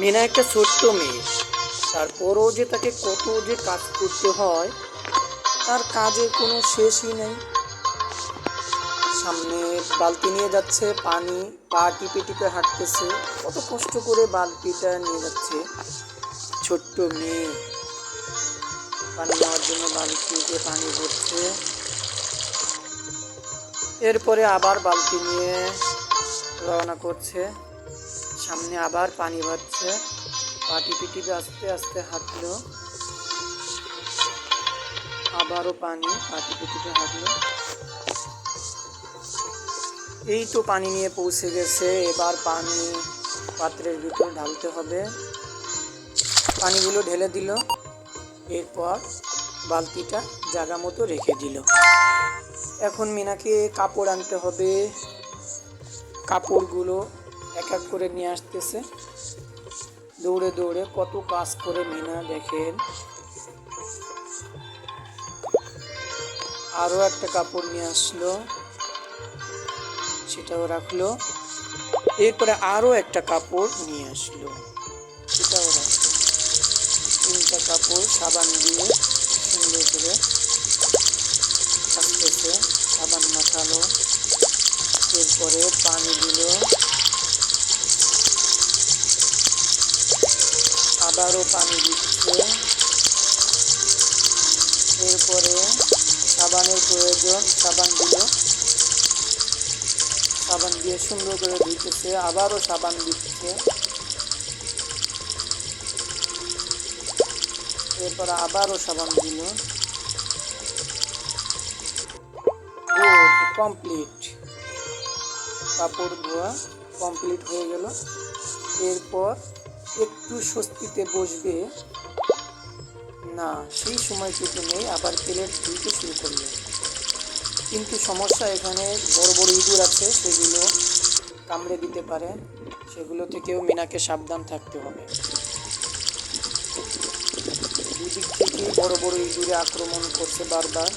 মিনা একটা ছোট্ট মেয়ে, তারপরও যে তাকে কত যে কাজ করতে হয়, তার কাজের কোনো শেষই নেই। সামনে বালতি নিয়ে যাচ্ছে, পানি পা টিপে টিপে হাঁটতেছে, কত কষ্ট করে বালতিটা নিয়ে যাচ্ছে। ছোট্ট মেয়ে পানি নেওয়ার জন্য বালতিতে পানি ভরছে, এরপরে আবার বালতি নিয়ে রওনা করছে। সামনে আবার পানি ভরছে, পা টিপে টিপে আস্তে আস্তে হাঁটলো, আবারও পানি, পা টিপে টিপে হাঁটলো। এই তো পানি নিয়ে পৌঁছে গেছে, এবার পানি পাত্রের ভিতর ঢালতে হবে। পানিগুলো ঢেলে দিল, এরপর বালতিটা জায়গা মতো রেখে দিল। এখন মিনাকে কাপড় আনতে হবে। কাপড়গুলো এক এক করে নিয়ে আসতেছে, দৌড়ে দৌড়ে কত কাজ করে মিনা দেখেন। আরও একটা কাপড় নিয়ে আসলো, সেটাও রাখলো। এরপরে আরও একটা কাপড় নিয়ে আসলো, সেটাও রাখলো। তিনটা কাপড় সাবান দিয়ে সুন্দর করে কাচতেছে, সাবান মাখালো। এরপরে পানি দিল, আবারও পানি দিচ্ছে। এরপরে সাবানের প্রয়োজন, সাবান দিল, সাবান দিয়ে সুন্দর করে ধুইতেছে, আবারও সাবান দিচ্ছে। এরপর আবারও সাবান দিল। Good, complete. কাপড় ধোয়া কমপ্লিট হয়ে গেল। এরপর একটু স্বস্তিতে বসবে না, সেই সময়টুকু নেই, আবার প্লেট ধুইতে শুরু করলো। কিন্তু সমস্যা, এখানে বড় বড় ইঁদুর আছে, সেগুলো কামড়ে দিতে পারে, সেগুলো থেকেও মিনাকে সাবধান থাকতে হবে। দুদিক থেকেই বড় বড় ইঁদুরে আক্রমণ করছে বারবার।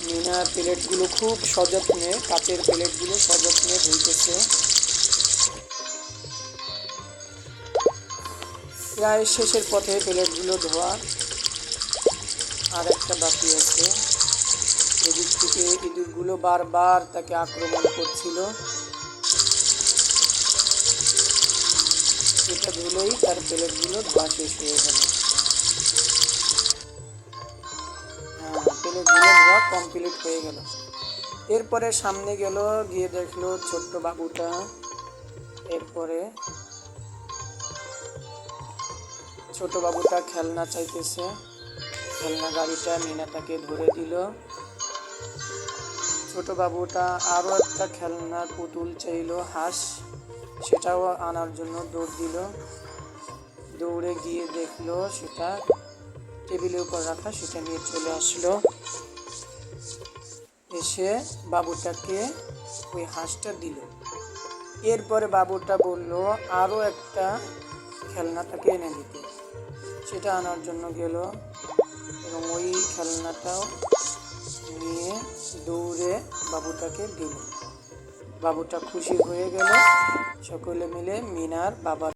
মিনা প্লেটগুলো খুব সযত্নে, কাচের প্লেটগুলো সযত্নে ধুইতেছে। প্রায় শেষের পথে প্লেটগুলো ধোয়া, আর একটা বাকি আছে। এদিক থেকে ইঁদুরগুলো বারবার তাকে আক্রমণ করছিল। এটা ধুলেই তার প্লেটগুলো ধোয়া শেষ হয়ে গেল। প্লেটগুলো ধোয়া কমপ্লিট হয়ে গেল। এরপরে সামনে গেল, গিয়ে দেখলো ছোট্ট বাবুটা। এরপরে ছোট বাবুটা খেলনা চাইতেছে, খেলনা গাড়িটা মিনা তাকে ধরে দিল। ছোট বাবুটা আরও একটা খেলনার পুতুল চাইলো, হাঁস, সেটাও আনার জন্য দৌড় দিল। দৌড়ে গিয়ে দেখলো সেটা টেবিলের উপর রাখা, সেটা নিয়ে চলে আসলো। এসে বাবুটাকে ওই হাঁসটা দিল। এরপরে বাবুটা বলল আরও একটা খেলনা তাকে এনে দিতে, সেটা আনার জন্য গেল এবং ওই খেলনাটাও নিয়ে দৌড়ে বাবুটাকে দিল। বাবুটা খুশি হয়ে গেল। সকলে মিলে মিনার বাবা